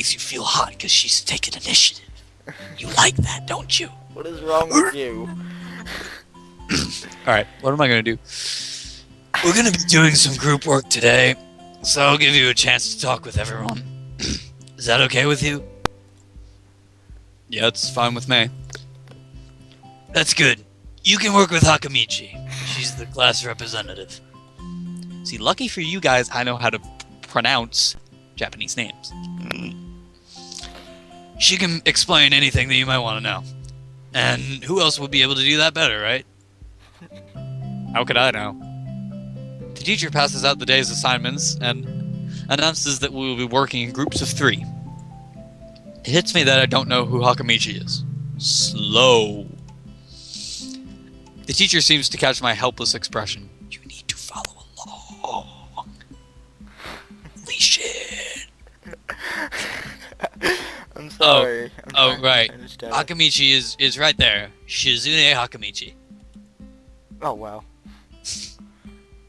makes you feel hot because she's taking initiative. You like that, don't you? What is wrong with you? Alright, what am I going to do? We're going to be doing some group work today, so I'll give you a chance to talk with everyone. Is that okay with you? Yeah, it's fine with me. That's good. You can work with Hakamichi. She's the class representative. See, lucky for you guys, I know how to pronounce Japanese names. She can explain anything that you might want to know. And who else would be able to do that better, right? How could I know? The teacher passes out the day's assignments and announces that we will be working in groups of 3. It hits me that I don't know who Hakamichi is. Slow. The teacher seems to catch my helpless expression. You need to follow along. Holy shit. I'm sorry. Right. Hakamichi is right there. Shizune Hakamichi. Oh, wow.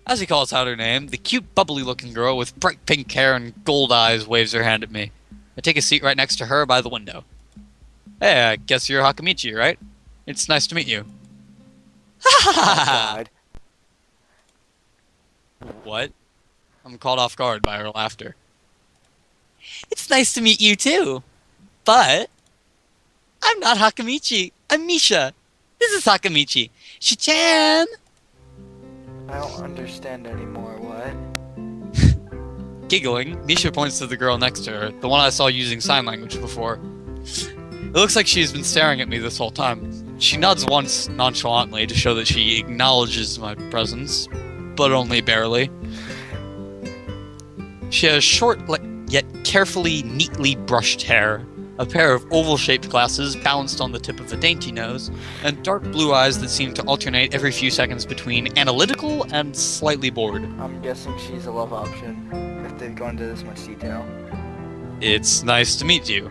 As he calls out her name, the cute, bubbly-looking girl with bright pink hair and gold eyes waves her hand at me. I take a seat right next to her by the window. Hey, I guess you're Hakamichi, right? It's nice to meet you. Oh, God. What? I'm caught off guard by her laughter. It's nice to meet you too. But I'm not Hakamichi. I'm Misha. This is Hakamichi. Shi-chan! I don't understand anymore. What? Giggling, Misha points to the girl next to her, the one I saw using sign language before. It looks like she's been staring at me this whole time. She nods once nonchalantly to show that she acknowledges my presence, but only barely. She has short, yet carefully, neatly brushed hair, a pair of oval-shaped glasses balanced on the tip of a dainty nose, and dark blue eyes that seem to alternate every few seconds between analytical and slightly bored. I'm guessing she's a love option, if they've gone into this much detail. It's nice to meet you.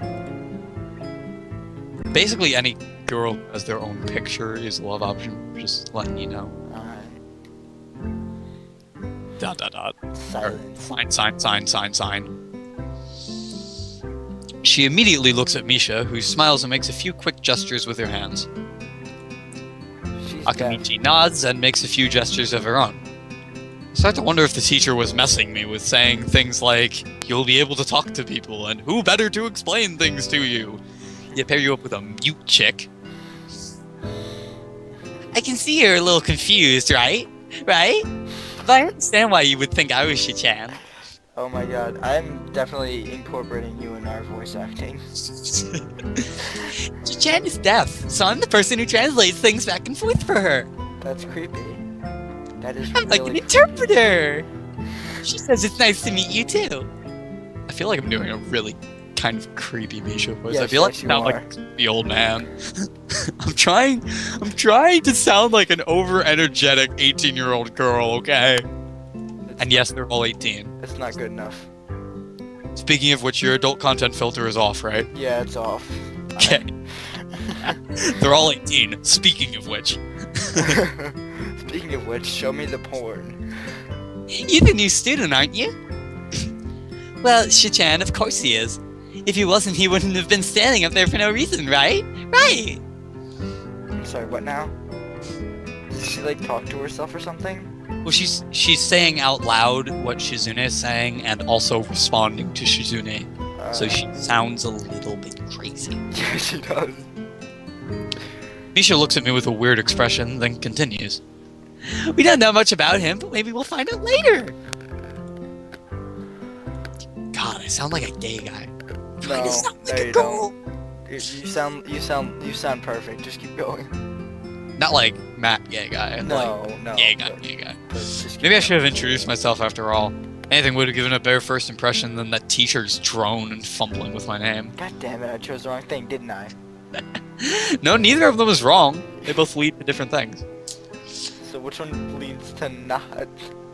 Basically, any girl who has their own picture is a love option, just letting you know. Alright. Dot dot dot. Silence. Sign. She immediately looks at Misha, who smiles and makes a few quick gestures with her hands. Hakamichi nods and makes a few gestures of her own. I start to wonder if the teacher was messing me with saying things like, you'll be able to talk to people, and who better to explain things to you? You pair you up with a mute chick. I can see you're a little confused, right? Right? But I understand why you would think I was Shi-chan. Oh my god, I'm definitely incorporating you in our voice acting. Shi-chan is deaf, so I'm the person who translates things back and forth for her. That's creepy. That is I'm really like an interpreter. She says it's nice to meet you too. I feel like I'm doing a really kind of creepy Misha voice. Yes, I feel like yes, I sound like the old man. I'm trying to sound like an over-energetic 18-year-old girl, okay? And yes, they're all 18. It's not good enough. Speaking of which, your adult content filter is off, right? Yeah, it's off. Okay. They're all 18. Speaking of which. Speaking of which, show me the porn. You're the new student, aren't you? Well, Shi-chan, of course he is. If he wasn't, he wouldn't have been standing up there for no reason, right? Right! I'm sorry, what now? Did she like talk to herself or something? Well, she's saying out loud what Shizune is saying and also responding to Shizune. So she sounds a little bit crazy. Yeah, she does. Misha looks at me with a weird expression, then continues. We don't know much about him, but maybe we'll find out later. God, I sound like a gay guy. No, sound like no, a you girl. don't. You sound perfect. Just keep going. Not like Matt, gay guy. No, like, no. Gay guy. But just keep Maybe I going. should have introduced myself after all. Anything would have given a better first impression than that teacher's drone and fumbling with my name. God damn it! I chose the wrong thing, didn't I? No, neither of them is wrong. They both lead to different things. So which one leads to not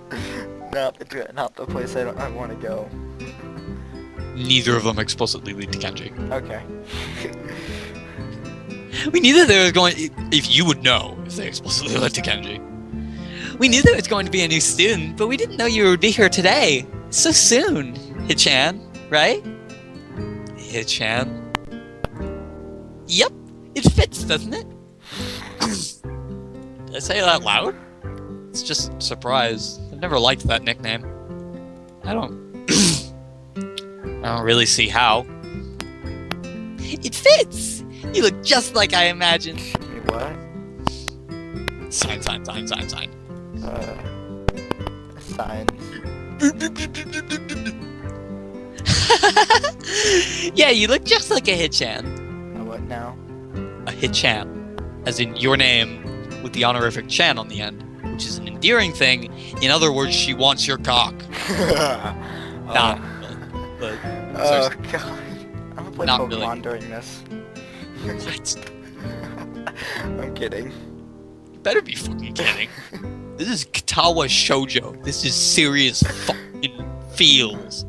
the place I want to go? Neither of them explicitly lead to Kenji. Okay. We knew that there was going. If you would know if they explicitly led to Kenji. We knew there was going to be a new student, but we didn't know you would be here today. So soon, Hichan, right? Hichan. Yep, it fits, doesn't it? Did I say that loud? It's just a surprise. I've never liked that nickname. I don't really see how. It fits! You look just like I imagined. Wait, what? Sign. Signs. Yeah, you look just like a Hichan. What now? A Hichan. As in your name with the honorific Chan on the end, which is an endearing thing. In other words, she wants your cock. Not really, but Oh god. I'm gonna play Not Pokemon really. during this. what? I'm kidding. You better be fucking kidding. This is Katawa Shoujo. This is serious fucking feels.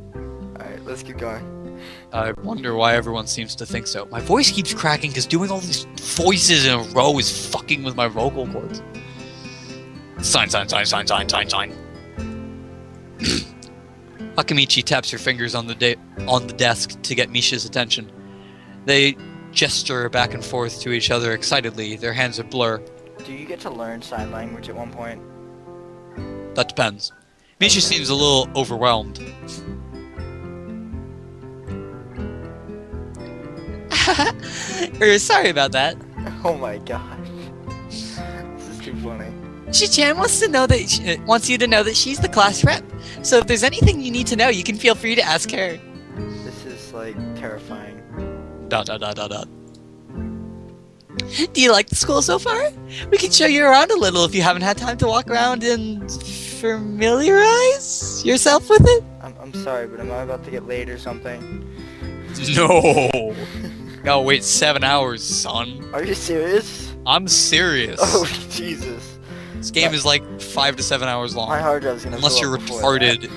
Alright, let's keep going. I wonder why everyone seems to think so. My voice keeps cracking because doing all these voices in a row is fucking with my vocal cords. Sign. Akamichi taps her fingers on the desk to get Misha's attention. They gesture back and forth to each other excitedly, their hands a blur. Do you get to learn sign language at one point? That depends. Misha seems a little overwhelmed. Sorry about that. Oh my gosh. This is too funny. Shi-chan wants you to know that she's the class rep. So if there's anything you need to know, you can feel free to ask her. This is like terrifying. ... Do you like the school so far? We can show you around a little if you haven't had time to walk around and familiarize yourself with it. I'm sorry, but am I about to get late or something? No. Gotta wait 7 hours, son. Are you serious? I'm serious. Oh, Jesus. This game is like 5 to 7 hours long. My hard drive's gonna Unless fill you're up before retarded,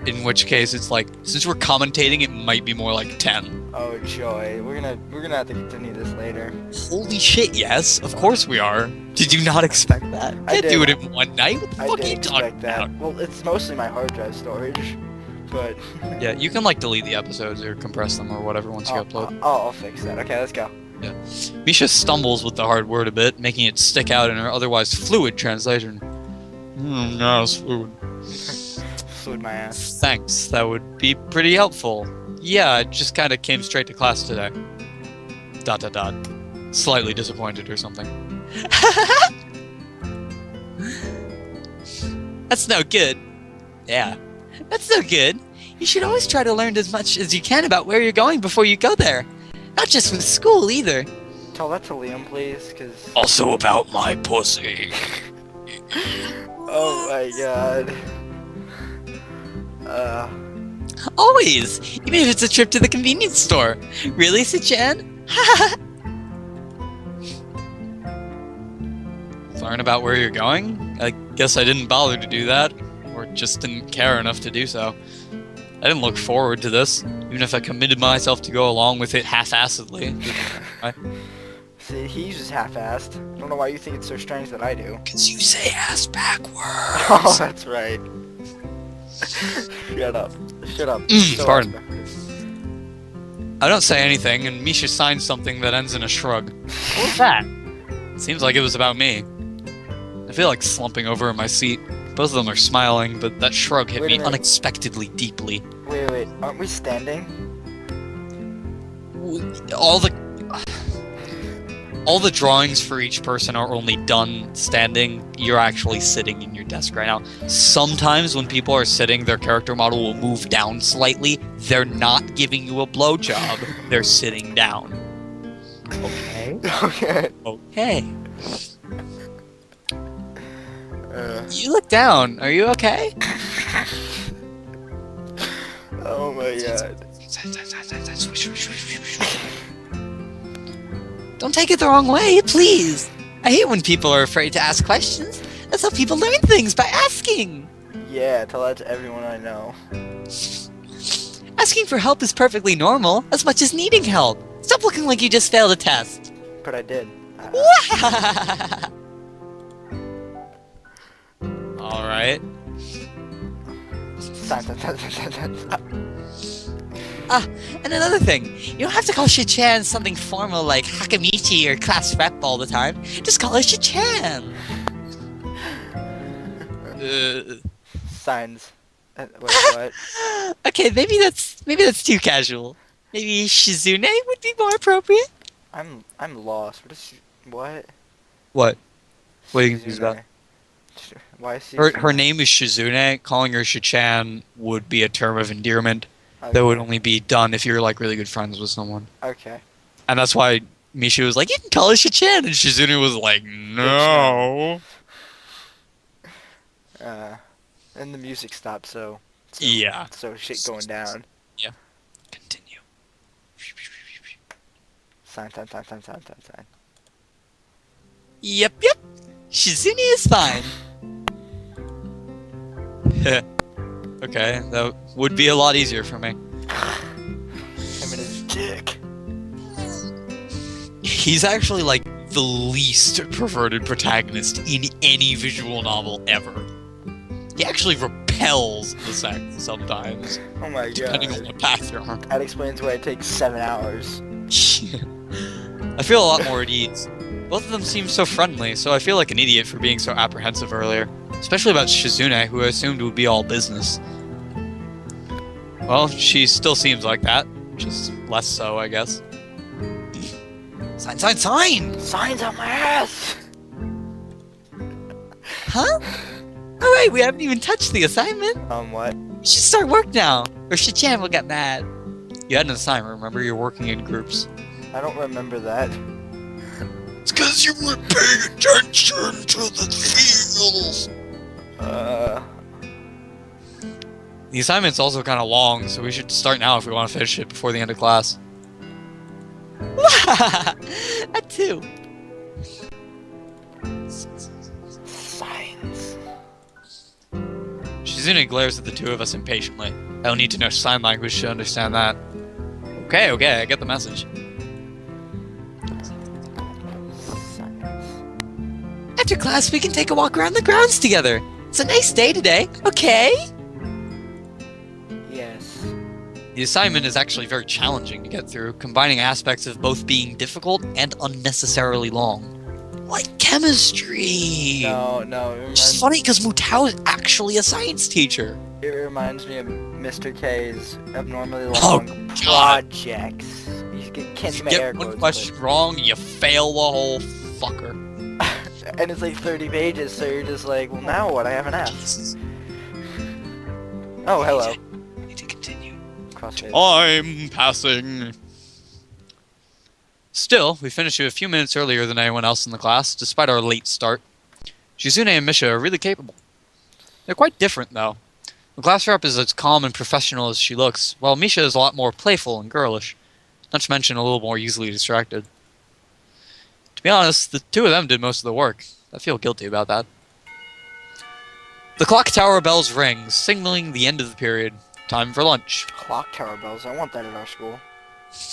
in which case it's like, since we're commentating, it might be more like 10. that. Oh, joy. We're gonna have to continue this later. Holy shit, yes, of course we are. Did you not expect that? I Can't do it did. in one night. What the I fuck did are you talking expect that. about? Well, it's mostly my hard drive storage, but... Yeah, you can like delete the episodes or compress them or whatever once you upload. I'll fix that. Okay, let's go. Yeah. Misha stumbles with the hard word a bit, making it stick out in her otherwise fluid translation. No, it's fluid. Fluid my ass. Thanks, that would be pretty helpful. Yeah, I just kinda came straight to class today. ... Slightly disappointed or something. That's no good. Yeah. That's no good. You should always try to learn as much as you can about where you're going before you go there. Not just with school, either. Tell that to Liam, please, because... Also about my pussy. Oh my god. Always! Even if it's a trip to the convenience store. Really, Sichan? Learn about where you're going? I guess I didn't bother to do that. Or just didn't care enough to do so. I didn't look forward to this, even if I committed myself to go along with it half-assedly. See, he's just half-assed. I don't know why you think it's so strange that I do. Cause you say ass backwards. Oh, that's right. Shut up. Shut up. So Pardon. ass- I don't say anything, and Misha signs something that ends in a shrug. What was that? Seems like it was about me. I feel like slumping over in my seat. Both of them are smiling, but that shrug hit Wait a me minute. unexpectedly deeply. Wait, aren't we standing? All the drawings for each person are only done standing. You're actually sitting in your desk right now. Sometimes when people are sitting, their character model will move down slightly. They're not giving you a blowjob. They're sitting down. Okay. Okay. Okay. You look down. Are you okay? Oh my god. Don't take it the wrong way, please. I hate when people are afraid to ask questions. That's how people learn things, by asking. Yeah, tell that to everyone I know. Asking for help is perfectly normal, as much as needing help. Stop looking like you just failed a test. But I did. Alright. And another thing, you don't have to call Shichan something formal like Hakamichi or class rep all the time. Just call her Shichan. Signs. Wait, what? Okay, maybe that's too casual. Maybe Shizune would be more appropriate. I'm lost. What? What? What are you confused about? Shizune. Why is Her name is Shizune. Calling her Shichan would be a term of endearment that would only be done if you're like really good friends with someone. Okay. And that's why Misha was like, "You can call her Shichan," and Shizune was like, "No." And the music stopped, so Yeah. So shit going down. Yeah. Continue. Sign. Yep. Shizune is fine. Okay, that would be a lot easier for me. Him and his dick. He's actually like the least perverted protagonist in any visual novel ever. He actually repels the sex sometimes, Oh my depending on god. what path you're on. That explains why it takes 7 hours. I feel a lot more at ease. Both of them seem so friendly, so I feel like an idiot for being so apprehensive earlier. Especially about Shizune, who I assumed would be all business. Well, she still seems like that. Just less so, I guess. Sign! Signs on my ass! Huh? Alright, we haven't even touched the assignment. What? You should start work now, or Shichan will get mad. You had an assignment, remember? You're working in groups. I don't remember that. It's because you weren't paying attention to the field. The assignment's also kind of long, so we should start now if we want to finish it before the end of class. That too. Signs. Shizune glares at the two of us impatiently. I don't need to know sign language to understand that. Okay, I get the message. Signs. After class, we can take a walk around the grounds together. It's a nice day today, okay? Yes. The assignment is actually very challenging to get through, combining aspects of both being difficult and unnecessarily long. Like chemistry! No, Which is funny because Mutao is actually a science teacher. it reminds me of Mr. K's abnormally Oh, long God. projects. You can't see my Get air one quotes, question wrong, you fail the whole fucker. but- and it's like 30 pages, so you're just like, well, now what? I have an F. Oh, hello. I need to continue. Crossfade. I'm passing. Still, we finished a few minutes earlier than anyone else in the class, despite our late start. Shizune and Misha are really capable. They're quite different, though. The class rep is as calm and professional as she looks, while Misha is a lot more playful and girlish, not to mention a little more easily distracted. To be honest, the two of them did most of the work. I feel guilty about that. The clock tower bells ring, signaling the end of the period. Time for lunch. Clock tower bells. I want that at our school.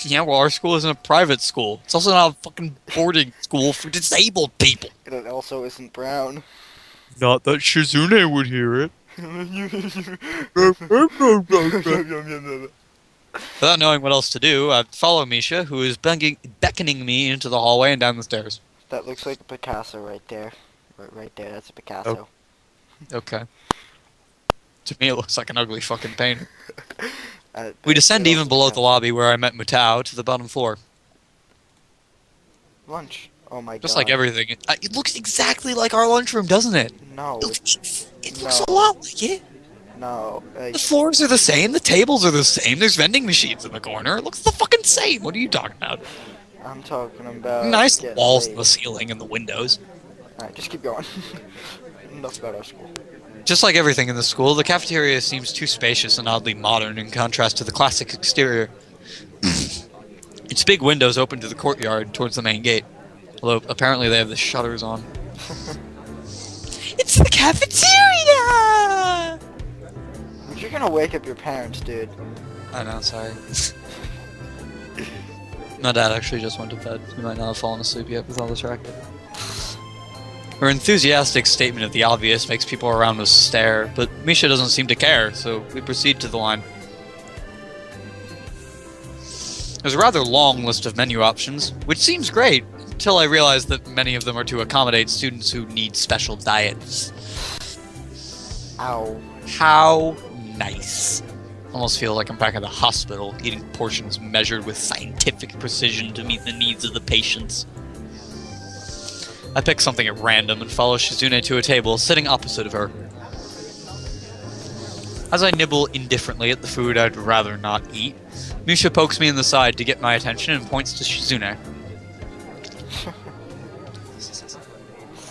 Yeah, well, our school isn't a private school. It's also not a fucking boarding school for disabled people. It also isn't brown. Not that Shizune would hear it. Without knowing what else to do, I follow Misha, who is beckoning me into the hallway and down the stairs. That looks like a Picasso right there. Right there, that's a Picasso. Okay. To me, it looks like an ugly fucking painting. We We descend even below the lobby where I met Mutao to the bottom floor. Lunch. Oh my god. Just like everything. It looks exactly like our lunchroom, doesn't it? No. It looks a No. lot like it. No. The floors are the same, the tables are the same, there's vending machines in the corner. It looks the fucking same. What are you talking about? I'm talking about. Nice getting walls laid. in the ceiling and the windows. Alright, just keep going. Enough about our school. Just like everything in the school, the cafeteria seems too spacious and oddly modern in contrast to the classic exterior. Its big windows open to the courtyard towards the main gate, although apparently they have the shutters on. It's the cafeteria! You're gonna wake up your parents, dude. I know, sorry. My dad actually just went to bed. He might not have fallen asleep yet with all this racket. Her enthusiastic statement of the obvious makes people around us stare, but Misha doesn't seem to care, so we proceed to the line. There's a rather long list of menu options, which seems great, until I realized that many of them are to accommodate students who need special diets. Ow. How nice. Almost feel like I'm back at the hospital, eating portions measured with scientific precision to meet the needs of the patients. I pick something at random and follow Shizune to a table sitting opposite of her. As I nibble indifferently at the food I'd rather not eat, Misha pokes me in the side to get my attention and points to Shizune.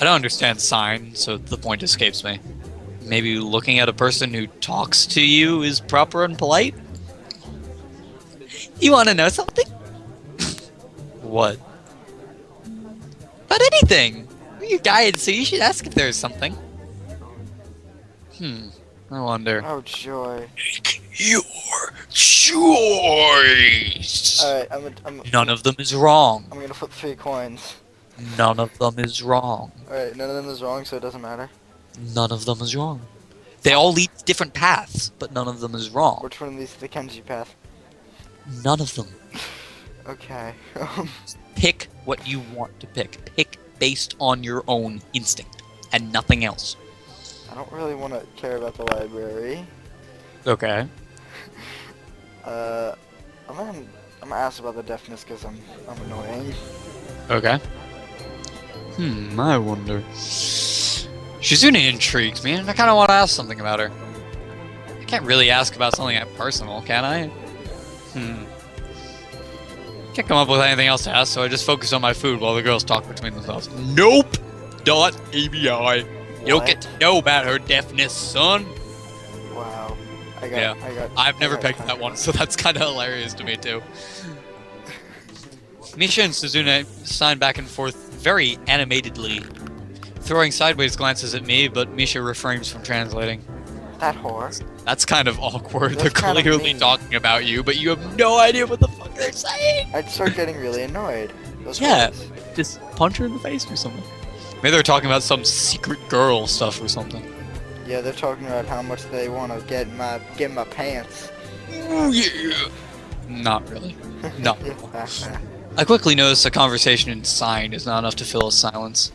I don't understand sign, so the point escapes me. Maybe looking at a person who talks to you is proper and polite? You want to know something? What? About anything. You're dying, so you should ask if there's something. I wonder. Oh, joy. Your choice! Alright, None of them is wrong. I'm gonna flip 3 coins. None of them is wrong. Alright, none of them is wrong, so it doesn't matter. None of them is wrong. They all lead different paths, but none of them is wrong. Which one of these is the Kenji path? None of them. Okay. Pick what you want to pick. Pick based on your own instinct, and nothing else. I don't really want to care about the library. Okay. I'm gonna ask about the deafness because I'm annoying. Okay. I wonder. Shizune intrigues me, and I kind of want to ask something about her. I can't really ask about something that personal, can I? Can't come up with anything else to ask, so I just focus on my food while the girls talk between themselves. Nope! Dot ABI. You don't get to know about her deafness, son. Wow. I've never picked that one, so that's kind of hilarious to me, too. Misha and Shizune sign back and forth very animatedly, throwing sideways glances at me, but Misha refrains from translating. That whore. That's kind of awkward. That's They're kind of clearly mean. talking about you, but you have no idea what the fuck they're saying. I'd start getting really annoyed. Those Yeah. whores. Just punch her in the face or something. Maybe they're talking about some secret girl stuff or something. Yeah, they're talking about how much they want to get in my pants. Oh yeah. Not really. No. I quickly notice a conversation in sign is not enough to fill a silence.